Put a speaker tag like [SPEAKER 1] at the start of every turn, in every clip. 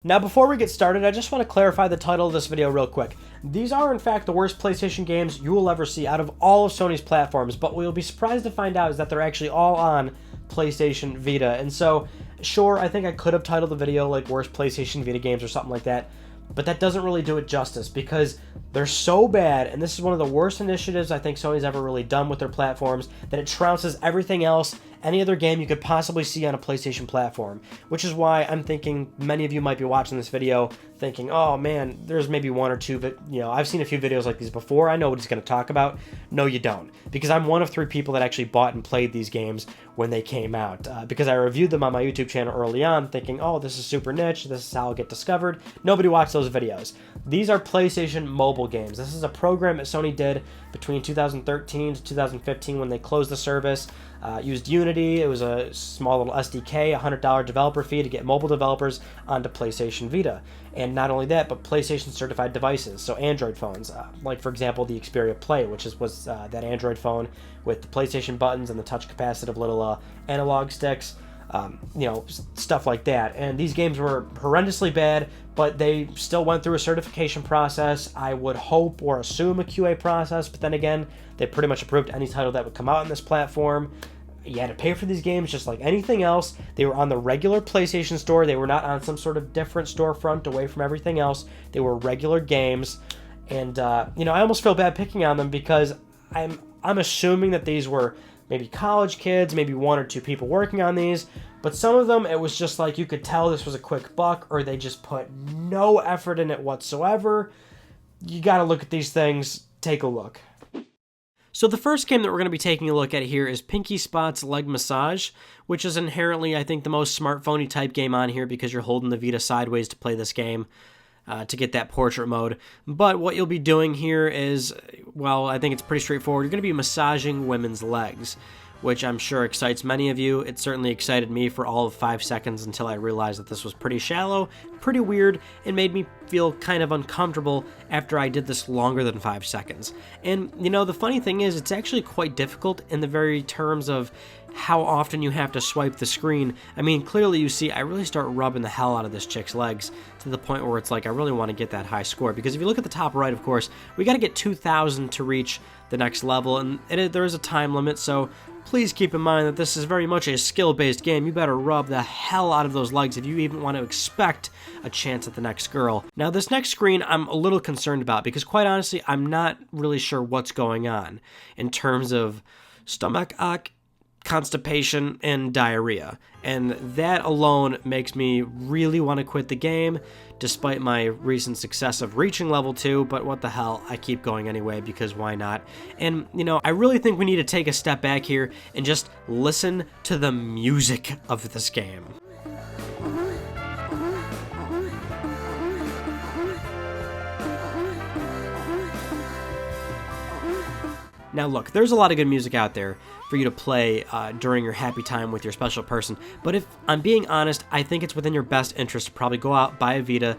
[SPEAKER 1] Now before we get started, I just want to clarify the title of this video real quick. These are in fact the worst PlayStation games you will ever see out of all of Sony's platforms, but what you'll be surprised to find out is that they're actually all on PlayStation Vita. And so, sure, I think I could have titled the video like worst PlayStation Vita games or something like that, but that doesn't really do it justice because they're so bad, and this is one of the worst initiatives I think Sony's ever really done with their platforms, that it trounces everything else, any other game you could possibly see on a PlayStation platform, which is why I'm thinking many of you might be watching this video thinking, oh man, there's maybe one or two, but I've seen a few videos like these before, I know what he's going to talk about. No, you don't, because I'm one of 3 people that actually bought and played these games when they came out, because I reviewed them on my YouTube channel early on thinking, oh, this is super niche, this is how I'll get discovered. Nobody watched those videos. These are PlayStation mobile games. This is a program that Sony did between 2013 to 2015 when they closed the service. Used Unity. It was a small little SDK, $100 developer fee to get mobile developers onto PlayStation Vita. And not only that, but PlayStation certified devices, so Android phones, like for example the Xperia Play, which was that Android phone with the PlayStation buttons and the touch capacitive little analog sticks, stuff like that. And these games were horrendously bad, but they still went through a certification process. I would hope or assume a QA process, but then again, they pretty much approved any title that would come out on this platform. You had to pay for these games just like anything else. They were on the regular PlayStation Store. They were not on some sort of different storefront away from everything else. They were regular games. And, I almost feel bad picking on them because I'm assuming that these were maybe college kids, maybe 1 or 2 people working on these. But some of them, it was just like you could tell this was a quick buck, or they just put no effort in it whatsoever. You got to look at these things. Take a look. So the first game that we're going to be taking a look at here is Pinky Spot's Leg Massage, which is inherently, I think, the most smartphone-y type game on here because you're holding the Vita sideways to play this game to get that portrait mode. But what you'll be doing here is, well, I think it's pretty straightforward. You're going to be massaging women's legs, which I'm sure excites many of you. It certainly excited me for all of 5 seconds until I realized that this was pretty shallow, pretty weird, and made me feel kind of uncomfortable after I did this longer than 5 seconds. And, the funny thing is, it's actually quite difficult in the very terms of how often you have to swipe the screen. I mean, clearly you see I really start rubbing the hell out of this chick's legs to the point where it's like I really want to get that high score, because if you look at the top right, of course, we got to get 2,000 to reach the next level, and there is a time limit, so please keep in mind that this is very much a skill-based game. You better rub the hell out of those legs if you even want to expect a chance at the next girl. Now, this next screen I'm a little concerned about because, quite honestly, I'm not really sure what's going on in terms of stomach ache, constipation, and diarrhea. And that alone makes me really want to quit the game, despite my recent success of reaching level 2, but what the hell, I keep going anyway because why not? And, I really think we need to take a step back here and just listen to the music of this game. Now look, there's a lot of good music out there for you to play during your happy time with your special person, but if I'm being honest, I think it's within your best interest to probably go out, buy a Vita,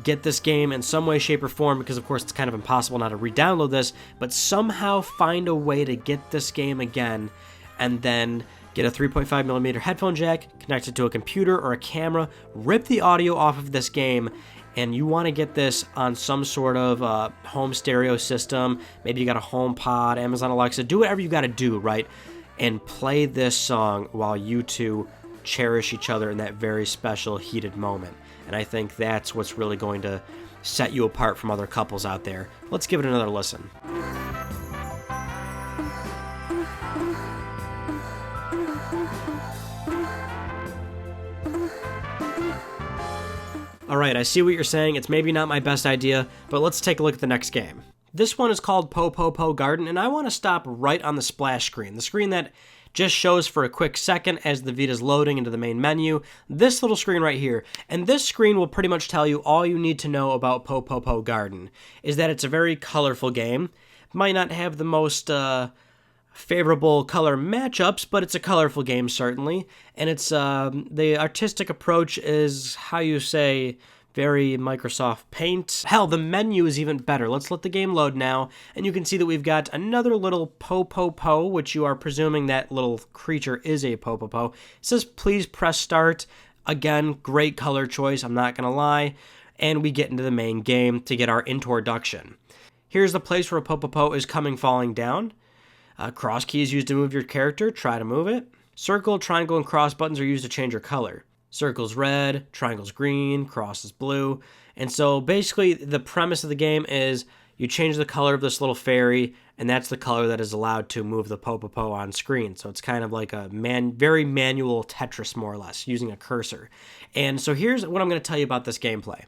[SPEAKER 1] get this game in some way, shape, or form, because of course it's kind of impossible now to re-download this, but somehow find a way to get this game again, and then get a 3.5mm headphone jack, connect it to a computer or a camera, rip the audio off of this game, and you want to get this on some sort of home stereo system. Maybe you got a HomePod, Amazon Alexa, do whatever you got to do, right? And play this song while you two cherish each other in that very special, heated moment. And I think that's what's really going to set you apart from other couples out there. Let's give it another listen. Alright, I see what you're saying. It's maybe not my best idea, but let's take a look at the next game. This one is called Po Po Po Garden, and I want to stop right on the splash screen, the screen that just shows for a quick second as the Vita's loading into the main menu. This little screen right here, and this screen will pretty much tell you all you need to know about Po Po Po Garden, is that it's a very colorful game. Might not have the most favorable color matchups, but it's a colorful game certainly, and it's the artistic approach is, how you say, very Microsoft Paint. Hell, the menu is even better. Let's let the game load now, and you can see that we've got another little Po Po Po, which you are presuming that little creature is a Po Po Po. It says please press start. Again, great color choice, I'm not going to lie. And we get into the main game to get our introduction. Here's the place where a Popopo is coming falling down. Cross key is used to move your character. Try to move it. Circle, triangle, and cross buttons are used to change your color. Circle's red, triangle's green, cross is blue. And so basically the premise of the game is you change the color of this little fairy, and that's the color that is allowed to move the Popopo on screen. So it's kind of like a very manual Tetris, more or less, using a cursor. And so here's what I'm going to tell you about this gameplay.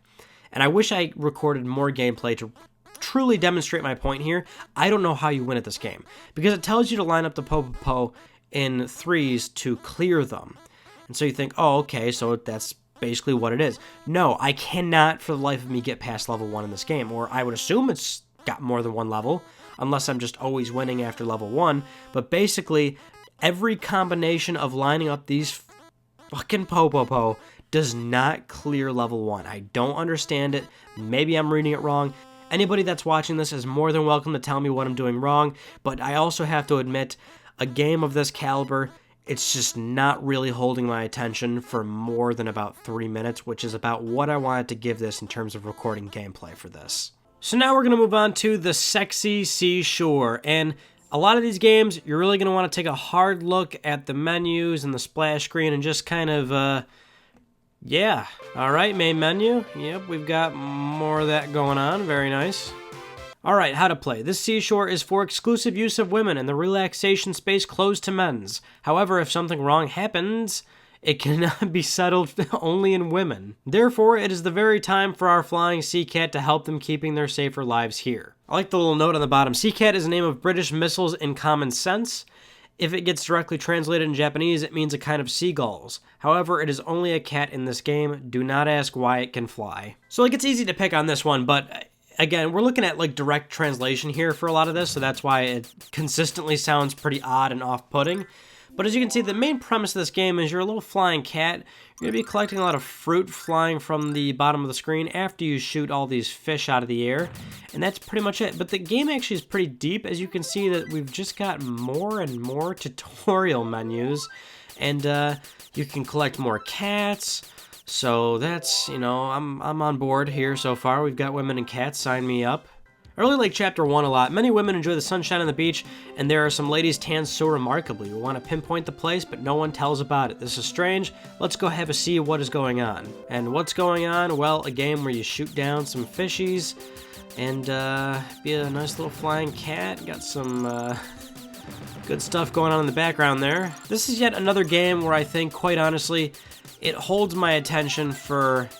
[SPEAKER 1] And I wish I recorded more gameplay to truly demonstrate my point here. I don't know how you win at this game, because it tells you to line up the Popopo in threes to clear them. And so you think, oh, okay, so that's basically what it is. No, I cannot for the life of me get past level 1 in this game, or I would assume it's got more than one level, unless I'm just always winning after level 1. But basically, every combination of lining up these fucking Popopo does not clear level 1. I don't understand it. Maybe I'm reading it wrong. Anybody that's watching this is more than welcome to tell me what I'm doing wrong, but I also have to admit, a game of this caliber, it's just not really holding my attention for more than about 3 minutes, which is about what I wanted to give this in terms of recording gameplay for this. So now we're going to move on to the sexy seashore, and a lot of these games, you're really going to want to take a hard look at the menus and the splash screen and just kind of, yeah. Alright, main menu. Yep, we've got more of that going on. Very nice. Alright, how to play. This seashore is for exclusive use of women and the relaxation space closed to men's. However, if something wrong happens, it cannot be settled only in women. Therefore, it is the very time for our flying sea cat to help them keeping their safer lives here. I like the little note on the bottom. Sea cat is the name of British missiles in common sense. If it gets directly translated in Japanese, it means a kind of seagulls. However, it is only a cat in this game. Do not ask why it can fly. So like, it's easy to pick on this one, but again, we're looking at like direct translation here for a lot of this, so that's why it consistently sounds pretty odd and off-putting. But as you can see, the main premise of this game is you're a little flying cat. You're going to be collecting a lot of fruit flying from the bottom of the screen after you shoot all these fish out of the air. And that's pretty much it. But the game actually is pretty deep. As you can see, that we've just got more and more tutorial menus. And you can collect more cats. So that's, you know, I'm on board here so far. We've got women and cats. Sign me up. I really like Chapter 1 a lot. Many women enjoy the sunshine on the beach, and there are some ladies tanned so remarkably. We want to pinpoint the place, but no one tells about it. This is strange. Let's go have a see of what is going on. And what's going on? Well, a game where you shoot down some fishies, and be a nice little flying cat. Got some good stuff going on in the background there. This is yet another game where I think, quite honestly, it holds my attention for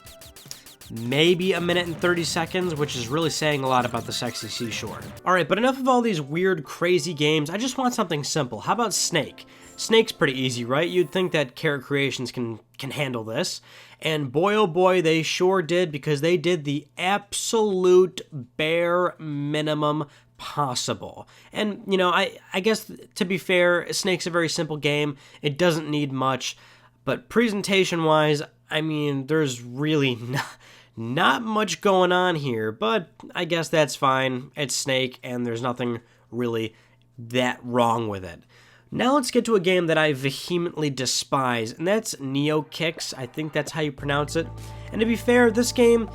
[SPEAKER 1] maybe a minute and 30 seconds, which is really saying a lot about the sexy seashore. Alright, but enough of all these weird, crazy games. I just want something simple. How about Snake? Snake's pretty easy, right? You'd think that Character Creations can handle this. And boy, oh boy, they sure did, because they did the absolute bare minimum possible. And, you know, I guess, to be fair, Snake's a very simple game. It doesn't need much. But presentation-wise, I mean, there's really not much going on here, but I guess that's fine. It's Snake, and there's nothing really that wrong with it. Now let's get to a game that I vehemently despise, and that's Neo Kicks. I think that's how you pronounce it. And to be fair, this game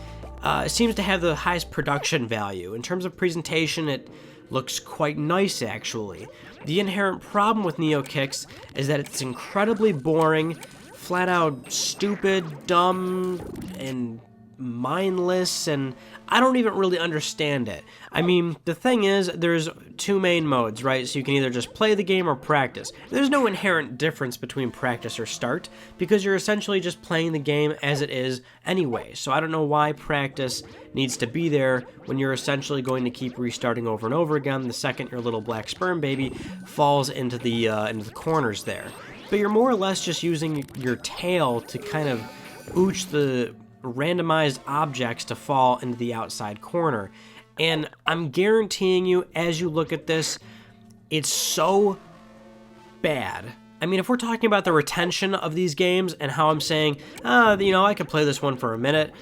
[SPEAKER 1] seems to have the highest production value. In terms of presentation, it looks quite nice, actually. The inherent problem with Neo Kicks is that it's incredibly boring, flat out stupid, dumb, and mindless, and I don't even really understand it. I mean, the thing is, there's two main modes, right? So you can either just play the game or practice. There's no inherent difference between practice or start, because you're essentially just playing the game as it is anyway. So I don't know why practice needs to be there when you're essentially going to keep restarting over and over again the second your little black sperm baby falls into the corners there. But you're more or less just using your tail to kind of ooch the randomized objects to fall into the outside corner. And I'm guaranteeing you, as you look at this, it's so bad. I mean, if we're talking about the retention of these games and how I'm saying, you know, I could play this one for a minute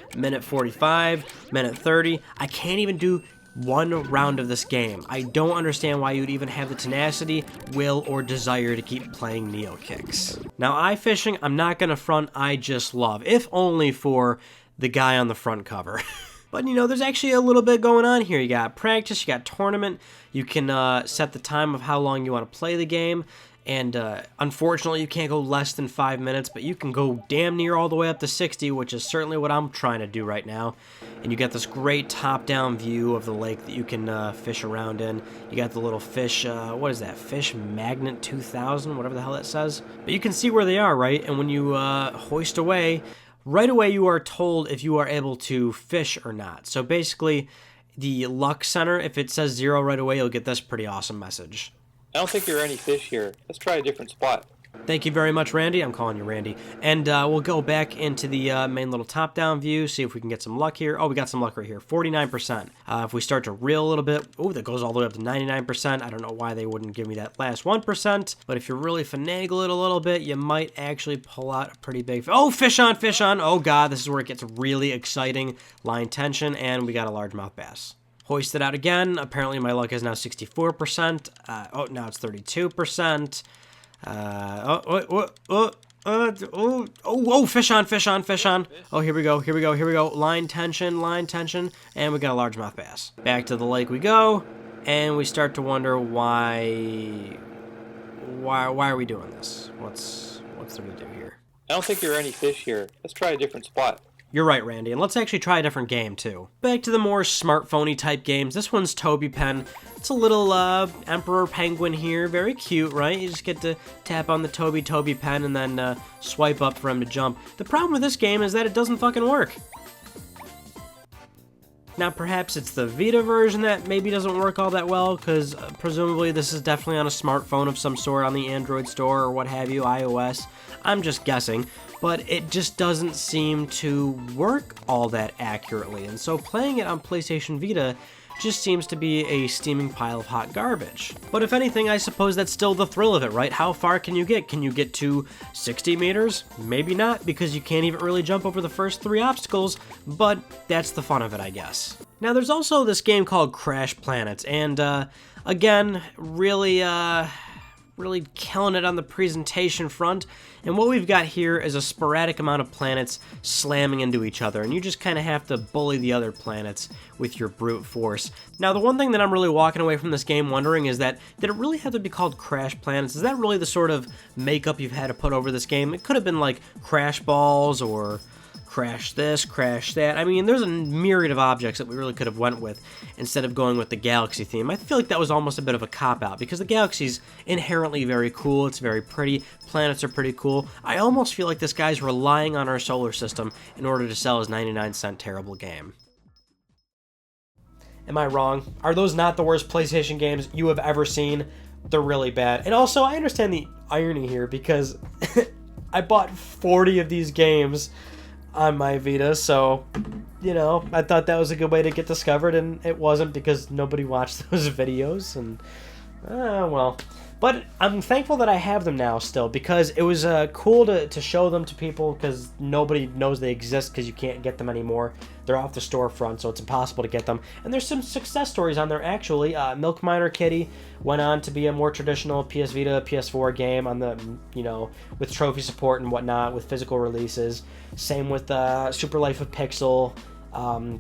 [SPEAKER 1] 45, minute 30, I can't even do one round of this game. I don't understand why you'd even have the tenacity, will, or desire to keep playing Neo Kicks. Now, iFishing, I'm not gonna front, I just love, if only for the guy on the front cover. But, you know, there's actually a little bit going on here. You got practice, you got tournament, you can set the time of how long you want to play the game, and unfortunately you can't go less than 5 minutes, but you can go damn near all the way up to 60, which is certainly what I'm trying to do right now. And you got this great top-down view of the lake that you can fish around in. You got the little fish, what is that, Fish Magnet 2000, whatever the hell that says. But you can see where they are, right? And when you hoist away, right away you are told if you are able to fish or not. So basically, the luck center, if it says 0 right away, you'll get this pretty awesome message.
[SPEAKER 2] I don't think there are any fish here. Let's try a different spot.
[SPEAKER 1] Thank you very much, Randy. I'm calling you Randy. And we'll go back into the main little top-down view, see if we can get some luck here. Oh, we got some luck right here, 49%. If we start to reel a little bit, oh, that goes all the way up to 99%. I don't know why they wouldn't give me that last 1%, but if you really finagle it a little bit, you might actually pull out a pretty big... Oh, fish on, fish on. Oh, God, this is where it gets really exciting. Line tension, and we got a largemouth bass. Hoist it out again. Apparently my luck is now 64%. Oh, now it's 32%. Fish on, fish on, fish on. Oh, here we go, here we go, here we go. Line tension, and we got a largemouth bass. Back to the lake we go, and we start to wonder why are we doing this? What's there to do here?
[SPEAKER 2] I don't think there are any fish here. Let's try a different spot.
[SPEAKER 1] You're right, Randy, and let's actually try a different game, too. Back to the more smartphone-y type games. This one's Toby Pen. It's a little emperor penguin here. Very cute, right? You just get to tap on the Toby Pen and then swipe up for him to jump. The problem with this game is that it doesn't fucking work. Now, perhaps it's the Vita version that maybe doesn't work all that well, because presumably this is definitely on a smartphone of some sort on the Android store or what have you, iOS. I'm just guessing, but it just doesn't seem to work all that accurately, and so playing it on PlayStation Vita just seems to be a steaming pile of hot garbage. But if anything, I suppose that's still the thrill of it, right? How far can you get? Can you get to 60 meters? Maybe not, because you can't even really jump over the first 3 obstacles, but that's the fun of it, I guess. Now, there's also this game called Crash Planets, and again, really killing it on the presentation front. And what we've got here is a sporadic amount of planets slamming into each other, and you just kind of have to bully the other planets with your brute force. Now, the one thing that I'm really walking away from this game wondering is that, did it really have to be called Crash Planets? Is that really the sort of makeup you've had to put over this game? It could have been like Crash Balls or Crash this, Crash that. I mean, there's a myriad of objects that we really could have went with instead of going with the Galaxy theme. I feel like that was almost a bit of a cop-out because the Galaxy's inherently very cool. It's very pretty. Planets are pretty cool. I almost feel like this guy's relying on our solar system in order to sell his 99-cent terrible game. Am I wrong? Are those not the worst PlayStation games you have ever seen? They're really bad. And also, I understand the irony here because I bought 40 of these games on my Vita, so, you know, I thought that was a good way to get discovered, and it wasn't because nobody watched those videos, and, well. But I'm thankful that I have them now still, because it was cool to show them to people, because nobody knows they exist, because you can't get them anymore. They're off the storefront, so it's impossible to get them. And there's some success stories on there, actually. Milk Miner Kitty went on to be a more traditional PS Vita, PS4 game on the, you know, with trophy support and whatnot, with physical releases. Same with Super Life of Pixel.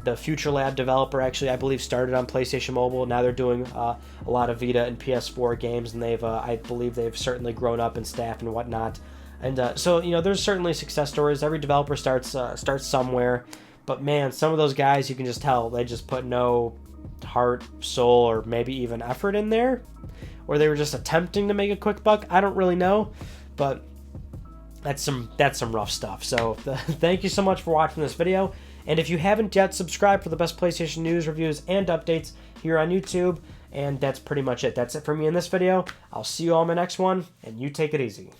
[SPEAKER 1] The Future Lab developer actually, I believe, started on PlayStation Mobile. Now they're doing a lot of Vita and PS4 games, and they've, I believe, they've certainly grown up in staff and whatnot. And so, you know, there's certainly success stories. Every developer starts somewhere, but man, some of those guys, you can just tell they just put no heart, soul, or maybe even effort in there, or they were just attempting to make a quick buck. I don't really know, but that's some rough stuff. So thank you so much for watching this video. And if you haven't yet, subscribe for the best PlayStation news, reviews, and updates here on YouTube. And that's pretty much it. That's it for me in this video. I'll see you all in my next one, and you take it easy.